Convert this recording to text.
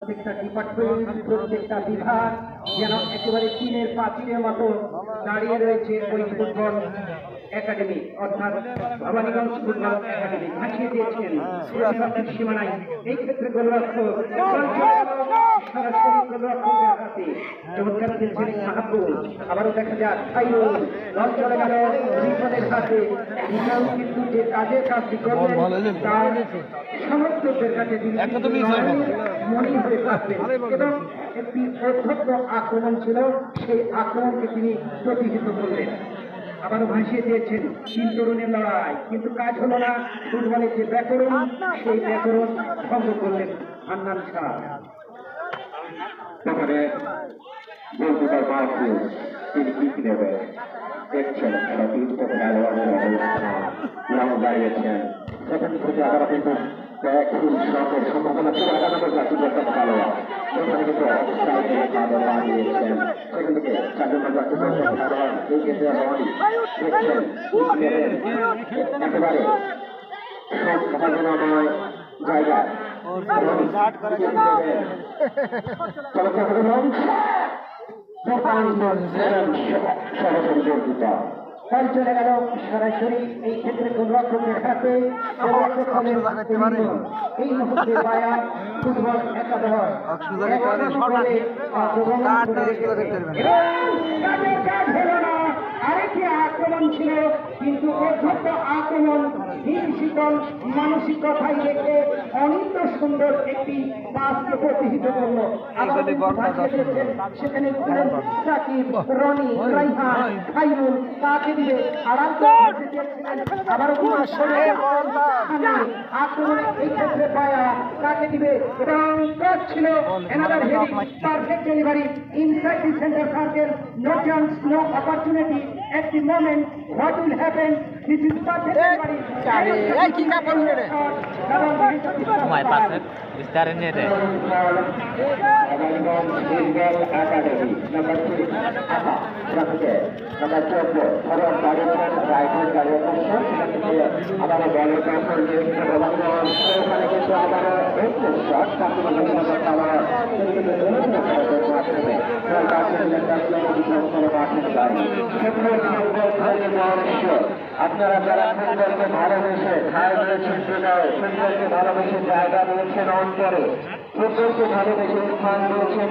প্রত্যেকটা ডিপার্টমেন্ট প্রত্যেকটা বিভাগ যেন একেবারে চীনের প্রাচীরের মতো দাঁড়িয়ে রয়েছে ওই ফুটবল একাডেমি অর্থাৎ ভবানীগঞ্জ ফুটবল একাডেমি ভাসিয়ে দিয়েছেন সঠিক সীমানায়। এই ক্ষেত্রে গোলরক্ষক সরাসরি গোলরক্ষকের হাতে চমৎকার খেলছেন মাহবুব। আবারও দেখা যাক খাইরুল বল চলে গেল রিপনের হাতে। রিপন কিন্তু যে কাজের কাজটি করলেন তার সমর্থকদের কাছে মনে হয়ে থাকবেন এবং একটি অধ্যক্ষ আক্রমণ ছিল, সেই আক্রমণকে তিনি প্রতিহিত করলেন। আবারও ভাসিয়ে দিয়েছেন তিন তরুণের লড়াই, কিন্তু কাজ হলো না। ফুটবলের যে ব্যাকরণ সেই ব্যাকরণ ভঙ্গ করলেন হান্নান শাহ। তিনি কি নেবে দেখছেন দাঁড়িয়েছেন সেখান থেকে আবার কিন্তু সম্ভাবনা ছিল একটা ভালো সেখানে কিন্তু দাঁড়িয়েছেন সেখান থেকে একেবারে সম্ভাবনাময় জায়গা চলে গেল সরাসরি এই ক্ষেত্রে গোলরক্ষকের হাতে। এই মুহূর্তে বায়া ফুটবল একাদশ আরেকটি আক্রমণ ছিল, কিন্তু অধ্যক্ষ আক্রমণ ধীর শীতল মানসিকতায় রেখে অনিত সুন্দর একটি পাসকে প্রতিহিত করল। সেখানে সাকিব, রনি, রাইহান, খাইরুল তাকে দিবে আবারও আক্রমণে এই ক্ষেত্রে পায়া তাকে দিবে এবং ছিল another heading, perfect delivery inside the center circle. No chance, no opportunity at the moment. What will happen? This is perfect delivery. Mai passet bistarin ne de আপনারা যারা ফুটবলকে ভালোবেসে খায় রয়েছেন ফুটবলকে ভালোবেসে জায়গা দিয়েছেন অন্তরে, ফুটবলকে ভালোবেসে স্থান দিয়েছেন।